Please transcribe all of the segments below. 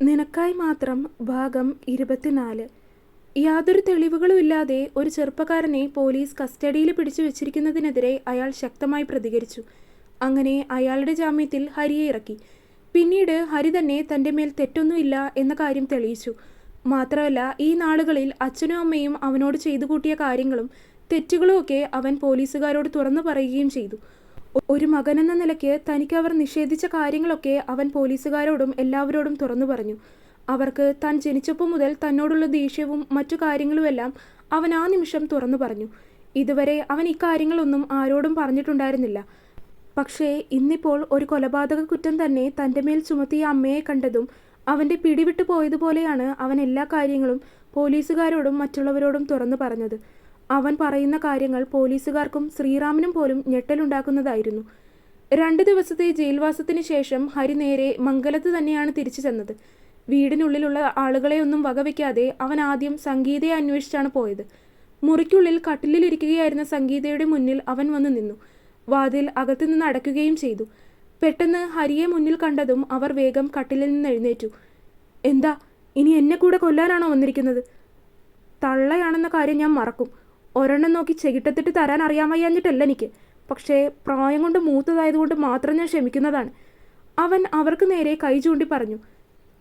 നിനക്കായി മാത്രം ഭാഗം 24. യാതൊരു തെളിവുകളുമില്ലാതെ ഒരു ചെറുപ്പക്കാരനെ പോലീസ് കസ്റ്റഡിയിൽ പിടിച്ചു വെച്ചിരിക്കുന്നതിനെതിരെ അയാൾ ശക്തമായി പ്രതികരിച്ചു. അങ്ങനെ അയാളുടെ ജാമ്യത്തിൽ ഹരിയെ ഇറക്കി. പിന്നീട് ഹരി തന്നെ തൻ്റെ മേൽ തെറ്റൊന്നുമില്ല എന്ന കാര്യം തെളിയിച്ചു. മാത്രമല്ല, ഈ നാളുകളിൽ അച്ഛനും അമ്മയും അവനോട് ചെയ്തു കൂട്ടിയ കാര്യങ്ങളും തെറ്റുകളുമൊക്കെ അവൻ പോലീസുകാരോട് തുറന്നു പറയുകയും ചെയ്തു. ഒരു മകനെന്ന നിലയ്ക്ക് തനിക്ക് അവർ നിഷേധിച്ച കാര്യങ്ങളൊക്കെ അവൻ പോലീസുകാരോടും എല്ലാവരോടും തുറന്നു പറഞ്ഞു. അവർക്ക് താൻ ജനിച്ചപ്പോൾ മുതൽ തന്നോടുള്ള ദേഷ്യവും മറ്റു കാര്യങ്ങളുമെല്ലാം അവൻ ആ നിമിഷം തുറന്നു പറഞ്ഞു. ഇതുവരെ അവൻ ഇക്കാര്യങ്ങളൊന്നും ആരോടും പറഞ്ഞിട്ടുണ്ടായിരുന്നില്ല. പക്ഷേ ഇന്നിപ്പോൾ ഒരു കൊലപാതക കുറ്റം തന്നെ തൻ്റെ മേൽ ചുമത്തിയ അമ്മയെ കണ്ടതും അവൻ്റെ പിടിവിട്ടു പോയതുപോലെയാണ് അവൻ എല്ലാ കാര്യങ്ങളും പോലീസുകാരോടും മറ്റുള്ളവരോടും തുറന്നു പറഞ്ഞത്. അവൻ പറയുന്ന കാര്യങ്ങൾ പോലീസുകാർക്കും ശ്രീറാമിനും പോലും ഞെട്ടലുണ്ടാക്കുന്നതായിരുന്നു. 2 ദിവസത്തെ ജയിൽവാസത്തിന് ശേഷം ഹരി നേരെ മംഗലത്ത് തന്നെയാണ് തിരിച്ചു ചെന്നത്. വീടിനുള്ളിലുള്ള ആളുകളെയൊന്നും വകവയ്ക്കാതെ അവൻ ആദ്യം സംഗീതയെ അന്വേഷിച്ചാണ് പോയത്. മുറിക്കുള്ളിൽ കട്ടിലിരിക്കുകയായിരുന്ന സംഗീതയുടെ മുന്നിൽ അവൻ വന്നു നിന്നു. വാതിൽ അകത്തുനിന്ന് അടയ്ക്കുകയും ചെയ്തു. പെട്ടെന്ന് ഹരിയെ മുന്നിൽ കണ്ടതും അവർ വേഗം കട്ടിലിൽ നിന്ന് എഴുന്നേറ്റു. "എന്താ, ഇനി എന്നെ കൂടെ കൊല്ലാനാണോ വന്നിരിക്കുന്നത്?" "തള്ളയാണെന്ന കാര്യം ഞാൻ മറക്കും. ഒരെണ്ണം നോക്കി ചെകിട്ടത്തിട്ട് തരാൻ അറിയാൻ വയ്യാഞ്ഞിട്ടല്ല എനിക്ക്. പക്ഷേ പ്രായം കൊണ്ട് മൂത്തതായതുകൊണ്ട് മാത്രം ഞാൻ ക്ഷമിക്കുന്നതാണ്." അവൻ അവർക്ക് നേരെ കൈ ചൂണ്ടി പറഞ്ഞു.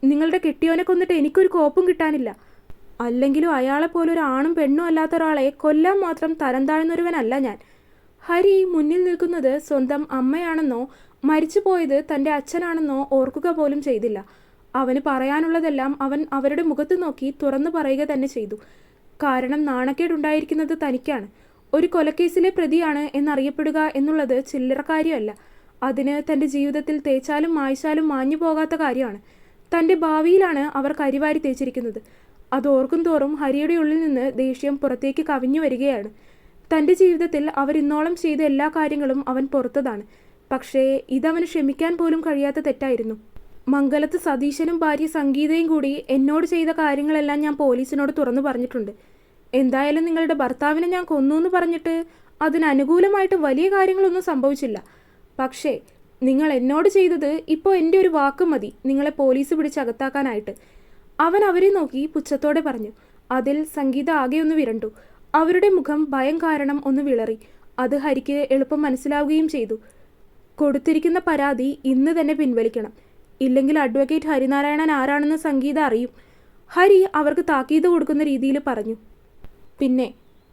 "നിങ്ങളുടെ കെട്ടിയോനെ കൊന്നിട്ട് എനിക്കൊരു കോപ്പും കിട്ടാനില്ല. അല്ലെങ്കിലും അയാളെപ്പോലെ ഒരു ആണും പെണ്ണും അല്ലാത്ത ഒരാളെ കൊല്ലാൻ മാത്രം തരം താഴ്ന്നൊരുവനല്ല ഞാൻ." ഹരി മുന്നിൽ നിൽക്കുന്നത് സ്വന്തം അമ്മയാണെന്നോ മരിച്ചു പോയത് തൻ്റെ അച്ഛനാണെന്നോ ഓർക്കുക പോലും ചെയ്തില്ല. അവന് പറയാനുള്ളതെല്ലാം അവൻ അവരുടെ മുഖത്ത് നോക്കി തുറന്നു പറയുക തന്നെ ചെയ്തു. കാരണം നാണക്കേടുണ്ടായിരിക്കുന്നത് തനിക്കാണ്. ഒരു കൊലക്കേസിലെ പ്രതിയാണ് എന്നറിയപ്പെടുക എന്നുള്ളത് ചില്ലറ കാര്യമല്ല. അതിന് തൻ്റെ ജീവിതത്തിൽ തേച്ചാലും മായ്ച്ചാലും മാഞ്ഞു പോകാത്ത കാര്യമാണ്. തൻ്റെ ഭാവിയിലാണ് അവർ കരിവാരി തേച്ചിരിക്കുന്നത്. അതോർക്കും തോറും ഹരിയുടെ ഉള്ളിൽ നിന്ന് ദേഷ്യം പുറത്തേക്ക് കവിഞ്ഞു വരികയാണ്. തൻ്റെ ജീവിതത്തിൽ അവരിന്നോളം ചെയ്ത എല്ലാ കാര്യങ്ങളും അവൻ പുറത്തതാണ്. പക്ഷേ ഇതവന് ക്ഷമിക്കാൻ പോലും കഴിയാത്ത തെറ്റായിരുന്നു. മംഗലത്ത് സതീശനും ഭാര്യ സംഗീതയും കൂടി എന്നോട് ചെയ്ത കാര്യങ്ങളെല്ലാം ഞാൻ പോലീസിനോട് തുറന്നു പറഞ്ഞിട്ടുണ്ട്. എന്തായാലും നിങ്ങളുടെ ഭർത്താവിനെ ഞാൻ കൊന്നു എന്ന് പറഞ്ഞിട്ട് അതിനനുകൂലമായിട്ട് വലിയ കാര്യങ്ങളൊന്നും സംഭവിച്ചില്ല. പക്ഷേ നിങ്ങൾ എന്നോട് ചെയ്തത് ഇപ്പോൾ എൻ്റെ ഒരു വാക്ക് മതി നിങ്ങളെ പോലീസ് പിടിച്ച് അകത്താക്കാനായിട്ട്." അവൻ അവരെ നോക്കി പുച്ഛത്തോടെ പറഞ്ഞു. അതിൽ സംഗീത ആകെ ഒന്ന് വിരണ്ടു. അവരുടെ മുഖം ഭയം കാരണം ഒന്ന് വിളറി. അത് ഹരിക്ക് എളുപ്പം മനസ്സിലാവുകയും ചെയ്തു. കൊടുത്തിരിക്കുന്ന പരാതി ഇന്ന് തന്നെ പിൻവലിക്കണം. ഇല്ലെങ്കിൽ അഡ്വക്കേറ്റ് ഹരിനാരായണൻ ആരാണെന്ന് സംഗീത അറിയും. ഹരി അവർക്ക് താക്കീത് കൊടുക്കുന്ന രീതിയിൽ പറഞ്ഞു. "പിന്നെ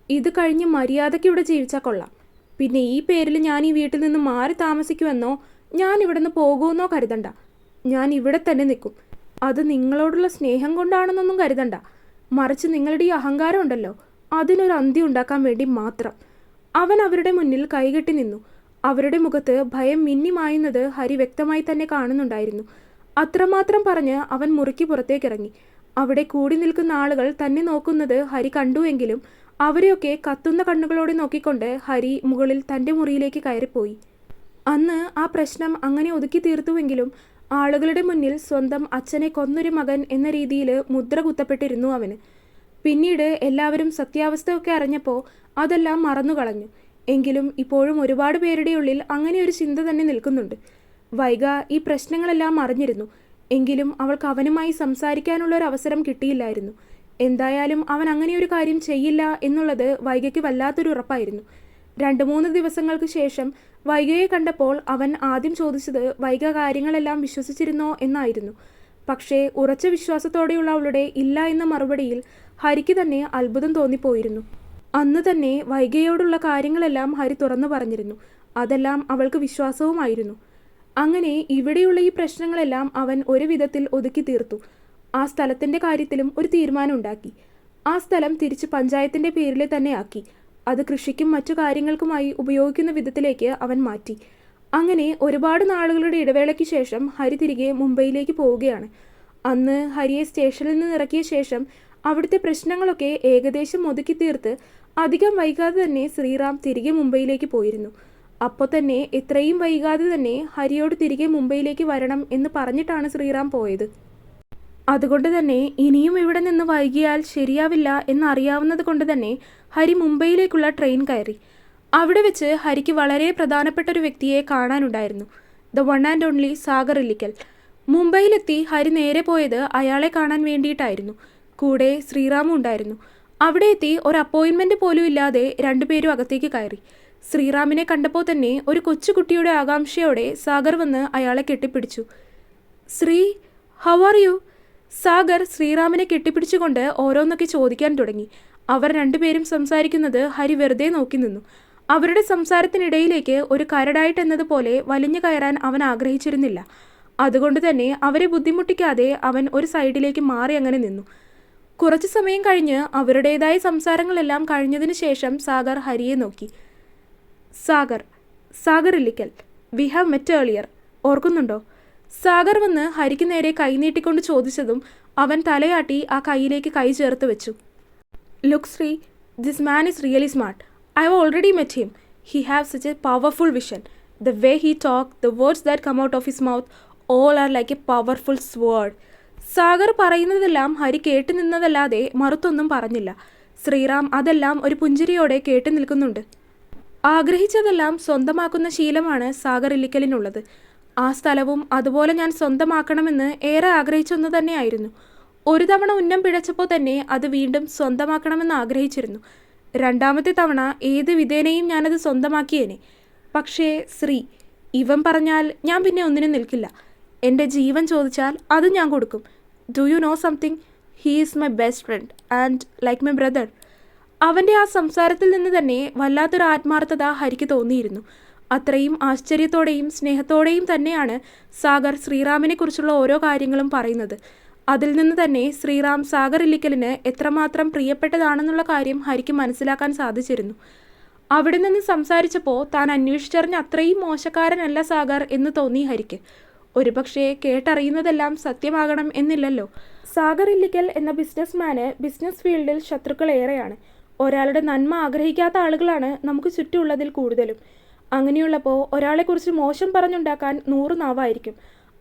ഇത് കഴിഞ്ഞ് മര്യാദയ്ക്ക് ഇവിടെ ജീവിച്ചാൽ കൊള്ളാം. പിന്നെ ഈ പേരിൽ ഞാൻ ഈ വീട്ടിൽ നിന്ന് മാറി താമസിക്കുമെന്നോ ഞാൻ ഇവിടെ നിന്ന് പോകുമെന്നോ കരുതണ്ട. ഞാൻ ഇവിടെ തന്നെ നിൽക്കും. അത് നിങ്ങളോടുള്ള സ്നേഹം കൊണ്ടാണെന്നൊന്നും കരുതണ്ട. മറിച്ച് നിങ്ങളുടെ ഈ അഹങ്കാരം ഉണ്ടല്ലോ, അതിനൊരു അന്ത്യം ഉണ്ടാക്കാൻ വേണ്ടി മാത്രം." അവൻ അവരുടെ മുന്നിൽ കൈകെട്ടി നിന്നു. അവരുടെ മുഖത്ത് ഭയം മിന്നിമായുന്നത് ഹരി വ്യക്തമായി തന്നെ കാണുന്നുണ്ടായിരുന്നു. അത്രമാത്രം പറഞ്ഞ് അവൻ മുറിക്ക് പുറത്തേക്കിറങ്ങി. അവിടെ കൂടി നിൽക്കുന്ന ആളുകൾ തന്നെ നോക്കുന്നത് ഹരി കണ്ടുവെങ്കിലും അവരെയൊക്കെ കത്തുന്ന കണ്ണുകളോടെ നോക്കിക്കൊണ്ട് ഹരി മുകളിൽ തൻ്റെ മുറിയിലേക്ക് കയറിപ്പോയി. അന്ന് ആ പ്രശ്നം അങ്ങനെ ഒതുക്കി തീർത്തുവെങ്കിലും ആളുകളുടെ മുന്നിൽ സ്വന്തം അച്ഛനെ കൊന്നൊരു മകൻ എന്ന രീതിയിൽ മുദ്ര കുത്തപ്പെട്ടിരുന്നു അവന്. പിന്നീട് എല്ലാവരും സത്യാവസ്ഥയൊക്കെ അറിഞ്ഞപ്പോൾ അതെല്ലാം മറന്നുകളഞ്ഞു. എങ്കിലും ഇപ്പോഴും ഒരുപാട് പേരുടെ ഉള്ളിൽ അങ്ങനെ ഒരു ചിന്ത തന്നെ നിൽക്കുന്നുണ്ട്. വൈഗ ഈ പ്രശ്നങ്ങളെല്ലാം അറിഞ്ഞിരുന്നു. എങ്കിലും അവൾക്ക് അവനുമായി സംസാരിക്കാനുള്ള ഒരു അവസരം കിട്ടിയില്ലായിരുന്നു. എന്തായാലും അവൻ അങ്ങനെ ഒരു കാര്യം ചെയ്യില്ല എന്നുള്ളത് വൈഗയ്ക്ക് വല്ലാത്തൊരു ഉറപ്പായിരുന്നു. 2-3 ദിവസങ്ങൾക്ക് ശേഷം വൈഗയെ കണ്ടപ്പോൾ അവൻ ആദ്യം ചോദിച്ചത് വൈഗ കാര്യങ്ങളെല്ലാം വിശ്വസിച്ചിരുന്നോ എന്നായിരുന്നു. പക്ഷേ ഉറച്ച വിശ്വാസത്തോടെയുള്ള അവളുടെ ഇല്ല എന്ന മറുപടിയിൽ ഹരിക്ക് തന്നെ അത്ഭുതം തോന്നിപ്പോയിരുന്നു. അന്ന് തന്നെ വൈഗയോടുള്ള കാര്യങ്ങളെല്ലാം ഹരി തുറന്നു പറഞ്ഞിരുന്നു. അതെല്ലാം അവൾക്ക് വിശ്വാസവുമായിരുന്നു. അങ്ങനെ ഇവിടെയുള്ള ഈ പ്രശ്നങ്ങളെല്ലാം അവൻ ഒരു വിധത്തിൽ ഒതുക്കി തീർത്തു. ആ സ്ഥലത്തിൻ്റെ കാര്യത്തിലും ഒരു തീരുമാനം ഉണ്ടാക്കി. ആ സ്ഥലം തിരിച്ച് പഞ്ചായത്തിൻ്റെ പേരിൽ തന്നെ ആക്കി. അത് കൃഷിക്കും മറ്റു കാര്യങ്ങൾക്കുമായി ഉപയോഗിക്കുന്ന വിധത്തിലേക്ക് അവൻ മാറ്റി. അങ്ങനെ ഒരുപാട് നാളുകളുടെ ഇടവേളയ്ക്ക് ശേഷം ഹരി തിരികെ മുംബൈയിലേക്ക് പോവുകയാണ്. അന്ന് ഹരിയെ സ്റ്റേഷനിൽ നിന്ന് ഇറക്കിയ ശേഷം അവിടുത്തെ പ്രശ്നങ്ങളൊക്കെ ഏകദേശം ഒതുക്കി തീർത്ത് അധികം വൈകാതെ തന്നെ ശ്രീറാം തിരികെ മുംബൈയിലേക്ക് പോയിരുന്നു. അപ്പോൾ തന്നെ എത്രയും വൈകാതെ തന്നെ ഹരിയോട് തിരികെ മുംബൈയിലേക്ക് വരണം എന്ന് പറഞ്ഞിട്ടാണ് ശ്രീറാം പോയത്. അതുകൊണ്ട് തന്നെ ഇനിയും ഇവിടെ നിന്ന് വൈകിയാൽ ശരിയാവില്ല എന്നറിയാവുന്നത് കൊണ്ട് തന്നെ ഹരി മുംബൈയിലേക്കുള്ള ട്രെയിൻ കയറി. അവിടെ വെച്ച് ഹരിക്ക് വളരെ പ്രധാനപ്പെട്ട ഒരു വ്യക്തിയെ കാണാനുണ്ടായിരുന്നു. The one and only Sagar Illikkal. മുംബൈയിലെത്തി ഹരി നേരെ പോയത് അയാളെ കാണാൻ വേണ്ടിയിട്ടായിരുന്നു. കൂടെ ശ്രീറാമും ഉണ്ടായിരുന്നു. അവിടെ എത്തി ഒരു അപ്പോയിൻമെൻറ്റ് പോലും ഇല്ലാതെ രണ്ടുപേരും അകത്തേക്ക് കയറി. ശ്രീറാമിനെ കണ്ടപ്പോൾ തന്നെ ഒരു കൊച്ചുകുട്ടിയുടെ ആകാംക്ഷയോടെ സാഗർ വന്ന് അയാളെ കെട്ടിപ്പിടിച്ചു. Sree, how are you? Sagar ശ്രീറാമിനെ കെട്ടിപ്പിടിച്ചുകൊണ്ട് ഓരോന്നൊക്കെ ചോദിക്കാൻ തുടങ്ങി. അവർ രണ്ടുപേരും സംസാരിക്കുന്നത് ഹരി വെറുതെ നോക്കി നിന്നു. അവരുടെ സംസാരത്തിനിടയിലേക്ക് ഒരു കരടായിട്ടെന്നതുപോലെ വലിഞ്ഞു കയറാൻ അവൻ ആഗ്രഹിച്ചിരുന്നില്ല. അതുകൊണ്ട് തന്നെ അവരെ ബുദ്ധിമുട്ടിക്കാതെ അവൻ ഒരു സൈഡിലേക്ക് മാറി അങ്ങനെ നിന്നു. കുറച്ചു സമയം കഴിഞ്ഞ് അവരുടേതായ സംസാരങ്ങളെല്ലാം കഴിഞ്ഞതിന് ശേഷം സാഗർ ഹരിയെ നോക്കി. Sagar Illikkal, we have met earlier, ഓർക്കുന്നുണ്ടോ? സാഗർ വന്ന് ഹരിക്ക് നേരെ കൈ നീട്ടിക്കൊണ്ട് ചോദിച്ചതും അവൻ തലയാട്ടി ആ കൈയിലേക്ക് കൈ ചേർത്ത് വെച്ചു. Look Shri, this man is really smart. I have already met him. He has such a powerful vision. The way he talks, the words that come out of his mouth, all are like a powerful sword. Sagar പറയുന്നതെല്ലാം ഹരി കേട്ടു നിന്നതല്ലാതെ മറുത്തൊന്നും പറഞ്ഞില്ല. ശ്രീറാം അതെല്ലാം ഒരു പുഞ്ചിരിയോടെ കേട്ടു നിൽക്കുന്നുണ്ട്. ആഗ്രഹിച്ചതെല്ലാം സ്വന്തമാക്കുന്ന ശീലമാണ് സാഗർ ഇല്ലിക്കലിനുള്ളത്. ആ സ്ഥലവും അതുപോലെ ഞാൻ സ്വന്തമാക്കണമെന്ന് ഏറെ ആഗ്രഹിച്ചൊന്നു തന്നെയായിരുന്നു. ഒരു തവണ ഉന്നം പിഴച്ചപ്പോൾ തന്നെ അത് വീണ്ടും സ്വന്തമാക്കണമെന്ന് ആഗ്രഹിച്ചിരുന്നു. രണ്ടാമത്തെ തവണ ഏത് വിധേനയും ഞാനത് സ്വന്തമാക്കിയേനെ. പക്ഷേ ശ്രീ, ഇവൻ പറഞ്ഞാൽ ഞാൻ പിന്നെ ഒന്നിനും നിൽക്കില്ല. എൻ്റെ ജീവൻ ചോദിച്ചാൽ അത് ഞാൻ കൊടുക്കും. Do you know something? He is my best friend and like my brother. അവൻ്റെ ആ സംസാരത്തിൽ നിന്ന് തന്നെ വല്ലാത്തൊരു ആത്മാർത്ഥത ഹരിക്ക് തോന്നിയിരുന്നു. അത്രയും ആശ്ചര്യത്തോടെയും സ്നേഹത്തോടെയും തന്നെയാണ് സാഗർ ശ്രീറാമിനെക്കുറിച്ചുള്ള ഓരോ കാര്യങ്ങളും പറയുന്നത്. അതിൽ നിന്ന് തന്നെ ശ്രീറാം സാഗർ ഇല്ലിക്കലിന് എത്രമാത്രം പ്രിയപ്പെട്ടതാണെന്നുള്ള കാര്യം ഹരിക്ക് മനസ്സിലാക്കാൻ സാധിച്ചിരുന്നു. അവിടെ നിന്ന് സംസാരിച്ചപ്പോൾ താൻ അന്വേഷിച്ചറിഞ്ഞ അത്രയും മോശക്കാരനല്ല സാഗർ എന്ന് തോന്നി ഹരിക്ക്. ഒരുപക്ഷെ കേട്ടറിയുന്നതെല്ലാം സത്യമാകണം എന്നില്ലല്ലോ. സാഗർ ഇല്ലിക്കൽ എന്ന ബിസിനസ്മാന് ബിസിനസ് ഫീൽഡിൽ ശത്രുക്കൾ ഏറെയാണ്. ഒരാളുടെ നന്മ ആഗ്രഹിക്കാത്ത ആളുകളാണ് നമുക്ക് ചുറ്റുമുള്ളതിൽ കൂടുതലും. അങ്ങനെയുള്ളപ്പോൾ ഒരാളെക്കുറിച്ച് മോശം പറഞ്ഞുണ്ടാക്കാൻ 100 നാവായിരിക്കും.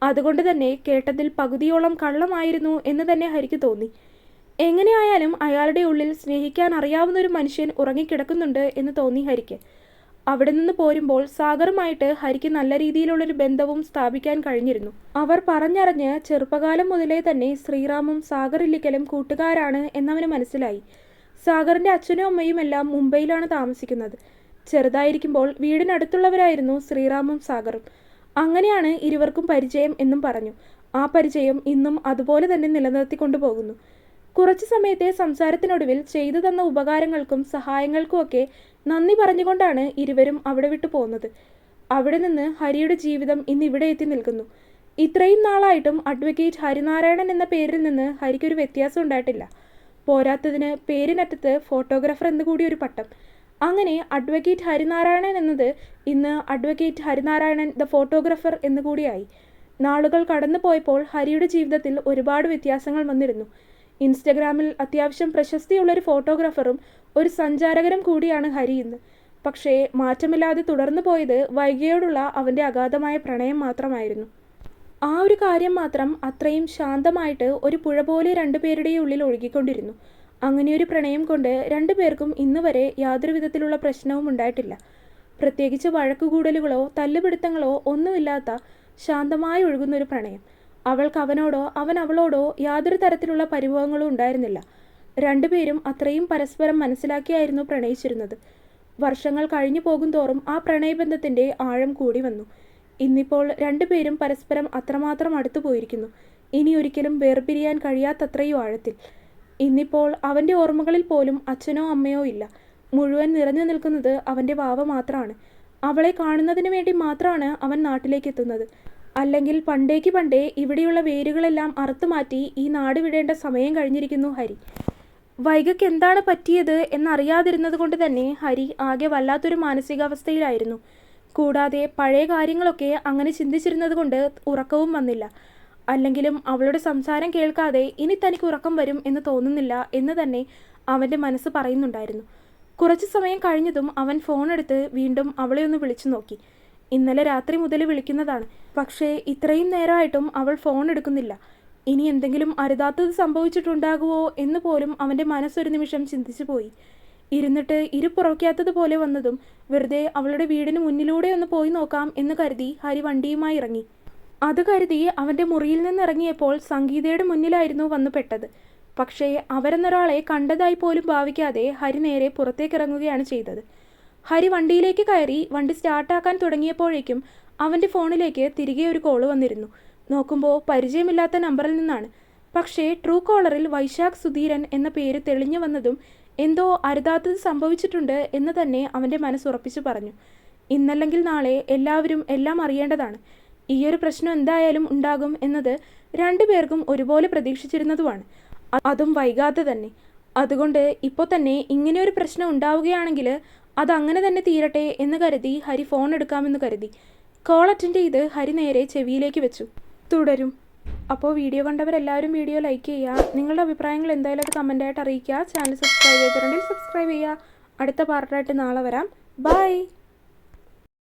അതുകൊണ്ട് തന്നെ കേട്ടതിൽ പകുതിയോളം കള്ളമായിരുന്നു എന്ന് തന്നെ ഹരിക്ക് തോന്നി. എങ്ങനെയായാലും അയാളുടെ ഉള്ളിൽ സ്നേഹിക്കാൻ അറിയാവുന്നൊരു മനുഷ്യൻ ഉറങ്ങിക്കിടക്കുന്നുണ്ട് എന്ന് തോന്നി ഹരിക്ക്. അവിടെ നിന്ന് പോരുമ്പോൾ സാഗറുമായിട്ട് ഹരിക്ക് നല്ല രീതിയിലുള്ളൊരു ബന്ധവും സ്ഥാപിക്കാൻ കഴിഞ്ഞിരുന്നു. അവർ പറഞ്ഞറിഞ്ഞ് ചെറുപ്പകാലം മുതലേ തന്നെ ശ്രീറാമും സാഗർ ഇല്ലിക്കലും കൂട്ടുകാരാണ് എന്നവന് മനസ്സിലായി. സാഗറിൻ്റെ അച്ഛനും അമ്മയും എല്ലാം മുംബൈയിലാണ് താമസിക്കുന്നത്. ചെറുതായിരിക്കുമ്പോൾ വീടിനടുത്തുള്ളവരായിരുന്നു ശ്രീറാമും സാഗറും. അങ്ങനെയാണ് ഇരുവർക്കും പരിചയം എന്നും പറഞ്ഞു. ആ പരിചയം ഇന്നും അതുപോലെ തന്നെ നിലനിർത്തിക്കൊണ്ടു പോകുന്നു. കുറച്ചു സമയത്തെ സംസാരത്തിനൊടുവിൽ ചെയ്തു തന്ന ഉപകാരങ്ങൾക്കും സഹായങ്ങൾക്കുമൊക്കെ നന്ദി പറഞ്ഞുകൊണ്ടാണ് ഇരുവരും അവിടെ വിട്ടു പോകുന്നത്. അവിടെ നിന്ന് ഹരിയുടെ ജീവിതം ഇന്ന് ഇവിടെ എത്തി നിൽക്കുന്നു. ഇത്രയും നാളായിട്ടും അഡ്വക്കേറ്റ് ഹരിനാരായണൻ എന്ന പേരിൽ നിന്ന് ഹരിക്കൊരു വ്യത്യാസം ഉണ്ടായിട്ടില്ല. പോരാത്തതിന് പേരിനറ്റത്ത് ഫോട്ടോഗ്രാഫർ എന്നുകൂടി ഒരു പട്ടം. അങ്ങനെ അഡ്വക്കേറ്റ് ഹരിനാരായണൻ എന്നത് ഇന്ന് അഡ്വക്കേറ്റ് ഹരിനാരായണൻ ദ ഫോട്ടോഗ്രാഫർ എന്നുകൂടിയായി. നാളുകൾ കടന്നു പോയപ്പോൾ ഹരിയുടെ ജീവിതത്തിൽ ഒരുപാട് വ്യത്യാസങ്ങൾ വന്നിരുന്നു. ഇൻസ്റ്റഗ്രാമിൽ അത്യാവശ്യം പ്രശസ്തിയുള്ളൊരു ഫോട്ടോഗ്രാഫറും ഒരു സഞ്ചാരകരും കൂടിയാണ് ഹരി ഇന്ന്. പക്ഷേ മാറ്റമില്ലാതെ തുടർന്നു പോയത് വൈഗയോടുള്ള അവൻ്റെ അഗാധമായ പ്രണയം മാത്രമായിരുന്നു. ആ ഒരു കാര്യം മാത്രം അത്രയും ശാന്തമായിട്ട് ഒരു പുഴ പോലെ രണ്ടുപേരുടെയും ഉള്ളിൽ ഒഴുകിക്കൊണ്ടിരുന്നു. അങ്ങനെയൊരു പ്രണയം കൊണ്ട് രണ്ടുപേർക്കും ഇന്ന് വരെ യാതൊരു വിധത്തിലുള്ള പ്രശ്നവും ഉണ്ടായിട്ടില്ല. പ്രത്യേകിച്ച് വഴക്കുകൂടലുകളോ തല്ലുപിടുത്തങ്ങളോ ഒന്നുമില്ലാത്ത ശാന്തമായി ഒഴുകുന്നൊരു പ്രണയം. അവൾക്ക് അവനോടോ അവൻ അവളോടോ യാതൊരു തരത്തിലുള്ള പരിഭവങ്ങളും ഉണ്ടായിരുന്നില്ല. രണ്ടുപേരും അത്രയും പരസ്പരം മനസ്സിലാക്കിയായിരുന്നു പ്രണയിച്ചിരുന്നത്. വർഷങ്ങൾ കഴിഞ്ഞു പോകും തോറും ആ പ്രണയബന്ധത്തിൻ്റെ ആഴം കൂടി വന്നു. ഇന്നിപ്പോൾ രണ്ടുപേരും പരസ്പരം അത്രമാത്രം അടുത്തു പോയിരിക്കുന്നു. ഇനി ഒരിക്കലും വേർപിരിയാൻ കഴിയാത്തത്രയും ആഴത്തിൽ. ഇന്നിപ്പോൾ അവൻ്റെ ഓർമ്മകളിൽ പോലും അച്ഛനോ അമ്മയോ ഇല്ല. മുഴുവൻ നിറഞ്ഞു നിൽക്കുന്നത് അവൻ്റെ വാവ മാത്രമാണ്. അവളെ കാണുന്നതിന് വേണ്ടി മാത്രമാണ് അവൻ നാട്ടിലേക്ക് എത്തുന്നത്. അല്ലെങ്കിൽ പണ്ടേ ഇവിടെയുള്ള വേരുകളെല്ലാം അറുത്തുമാറ്റി ഈ നാട് വിടേണ്ട സമയം കഴിഞ്ഞിരിക്കുന്നു ഹരി. വൈഗയ്ക്ക് എന്താണ് പറ്റിയത് എന്നറിയാതിരുന്നത് കൊണ്ട് തന്നെ ഹരി ആകെ വല്ലാത്തൊരു മാനസികാവസ്ഥയിലായിരുന്നു. കൂടാതെ പഴയ കാര്യങ്ങളൊക്കെ അങ്ങനെ ചിന്തിച്ചിരുന്നത് കൊണ്ട് ഉറക്കവും വന്നില്ല. അല്ലെങ്കിലും അവളുടെ സംസാരം കേൾക്കാതെ ഇനി തനിക്ക് ഉറക്കം വരും എന്ന് തോന്നുന്നില്ല എന്ന് തന്നെ അവൻ്റെ മനസ്സ് പറയുന്നുണ്ടായിരുന്നു. കുറച്ചു സമയം കഴിഞ്ഞതും അവൻ ഫോണെടുത്ത് വീണ്ടും അവളെ ഒന്ന് വിളിച്ചു നോക്കി. ഇന്നലെ രാത്രി മുതൽ വിളിക്കുന്നതാണ്. പക്ഷേ ഇത്രയും നേരമായിട്ടും അവൾ ഫോൺ എടുക്കുന്നില്ല. ഇനി എന്തെങ്കിലും അരുതാത്തത് സംഭവിച്ചിട്ടുണ്ടാകുമോ എന്ന് പോലും അവൻ്റെ മനസ്സൊരു നിമിഷം ചിന്തിച്ചു പോയി. ഇരുന്നിട്ട് ഇരുപ്പുറയ്ക്കാത്തതുപോലെ വന്നതും വെറുതെ അവളുടെ വീടിന് മുന്നിലൂടെ ഒന്ന് പോയി നോക്കാം എന്ന് കരുതി ഹരി വണ്ടിയുമായി ഇറങ്ങി. അത് കരുതി അവൻ്റെ മുറിയിൽ നിന്നിറങ്ങിയപ്പോൾ സംഗീതയുടെ മുന്നിലായിരുന്നു വന്നു പെട്ടത്. പക്ഷേ അവരെന്നൊരാളെ കണ്ടതായി പോലും ഭാവിക്കാതെ ഹരി നേരെ പുറത്തേക്കിറങ്ങുകയാണ് ചെയ്തത്. ഹരി വണ്ടിയിലേക്ക് കയറി വണ്ടി സ്റ്റാർട്ടാക്കാൻ തുടങ്ങിയപ്പോഴേക്കും അവൻ്റെ ഫോണിലേക്ക് തിരികെ ഒരു കോള് വന്നിരുന്നു. നോക്കുമ്പോൾ പരിചയമില്ലാത്ത നമ്പറിൽ നിന്നാണ്. പക്ഷേ ട്രൂ കോളറിൽ വൈശാഖ് സുധീരൻ എന്ന പേര് തെളിഞ്ഞു വന്നതും എന്തോ അരുതാത്തത് സംഭവിച്ചിട്ടുണ്ട് എന്ന് തന്നെ അവൻ്റെ മനസ്സുറപ്പിച്ചു പറഞ്ഞു. ഇന്നല്ലെങ്കിൽ നാളെ എല്ലാവരും എല്ലാം അറിയേണ്ടതാണ്. ഈയൊരു പ്രശ്നം എന്തായാലും ഉണ്ടാകും എന്നത് രണ്ടുപേർക്കും ഒരുപോലെ പ്രതീക്ഷിച്ചിരുന്നതുമാണ്. അതും വൈകാതെ തന്നെ. അതുകൊണ്ട് ഇപ്പോൾ തന്നെ ഇങ്ങനെയൊരു പ്രശ്നം ഉണ്ടാവുകയാണെങ്കിൽ അതങ്ങനെ തന്നെ തീരട്ടെ എന്ന് കരുതി ഹരി ഫോൺ എടുക്കാമെന്ന് കരുതി. കോൾ അറ്റൻഡ് ചെയ്ത് ഹരി നേരെ ചെവിയിലേക്ക് വെച്ചു. തുടരും. അപ്പോൾ വീഡിയോ കണ്ടവരെല്ലാവരും വീഡിയോ ലൈക്ക് ചെയ്യുക. നിങ്ങളുടെ അഭിപ്രായങ്ങൾ എന്തായാലും അത് കമൻറ്റായിട്ട് അറിയിക്കുക. ചാനൽ സബ്സ്ക്രൈബ് ചെയ്തിട്ടുണ്ടെങ്കിൽ സബ്സ്ക്രൈബ് ചെയ്യുക. അടുത്ത പാർട്ടായിട്ട് നാളെ വരാം. ബൈ.